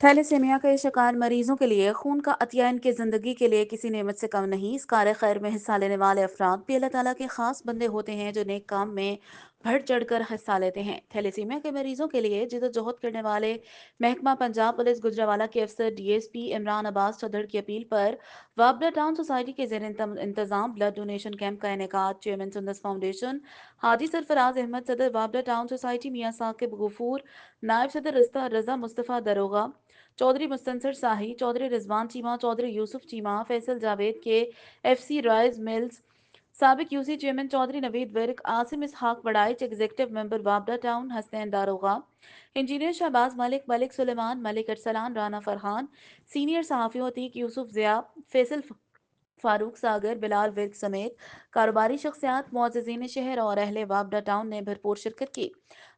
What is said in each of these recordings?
Thalassaemia کے شکار مریضوں کے لیے خون کا عطیہ ان کی زندگی کے لیے کسی نعمت سے کم نہیں۔ اس کار خیر میں حصہ لینے والے افراد بھی اللہ تعالیٰ کے خاص بندے ہوتے ہیں جو نیک کام میں بڑھ چڑھ کر حصہ لیتے ہیں۔ تھیلیسیمیا کے مریضوں کے لیے جدوجہد کرنے والے محکمہ پنجاب پولیس گجرانوالہ کے افسر ڈی ایس پی عمران عباس چودھڑ کی اپیل پر وابڈا ٹاؤن سوسائٹی کے زیر انتظام بلڈ ڈونیشن کیمپ کا انعقاد۔ چیئرمین سندس فاؤنڈیشن حاجی سرفراز احمد، صدر وابڈا ٹاؤن سوسائٹی میاں ثاقب غفور، نائب صدر رضا مصطفیٰ داروغہ، چودھری مستنصر شاہی، چودھری رضوان چیمہ، چودھری یوسف Cheema, Faisal Javed K F C rice mills, سابق U C chairman Chaudhry Naveed Virk, Asim Ishaq Warraich, executive member وابڈا town Hasnain Daroga, engineer Shahbaz Malik, Malik Suleman, Malik Arsalan, Rana Farhan, senior صحافیوں عتیق یوسف ضیاء، فیصل فاروق ساگر، بلال ورک سمیت کاروباری شخصیات، معززین شہر اور اہل وابڈا ٹاؤن نے بھرپور شرکت کی۔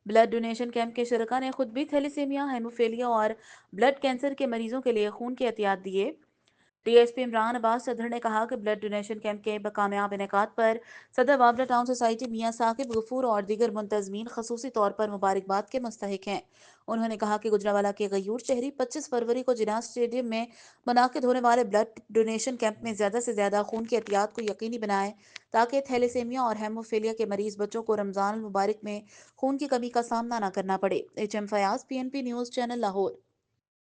بلڈ ڈونیشن کیمپ کے شرکاء نے خود بھی تھیلیسیمیا، ہیموفیلیا اور بلڈ کینسر کے مریضوں کے لیے خون کے عطیات دیے۔ ڈی ایس پی عمران عباس صدر نے کہا کہ بلڈ ڈونیشن کیمپ کے کامیاب انعقاد پر صدر وابڈا ٹاؤن سوسائٹی میاں ثاقب غفور اور دیگر منتظمین خصوصی طور پر مبارکباد کے مستحق ہیں۔ انہوں نے کہا کہ گجرانوالہ کے غیور شہری 25 فروری کو جناح اسٹیڈیم میں منعقد ہونے والے بلڈ ڈونیشن کیمپ میں زیادہ سے زیادہ خون کے عطیات کو یقینی بنائیں تاکہ تھیلیسیمیا اور ہیموفیلیا کے مریض بچوں کو رمضان المبارک میں خون کی کمی کا سامنا نہ کرنا پڑے۔ H M Fayyaz, P N P news channel, Lahore.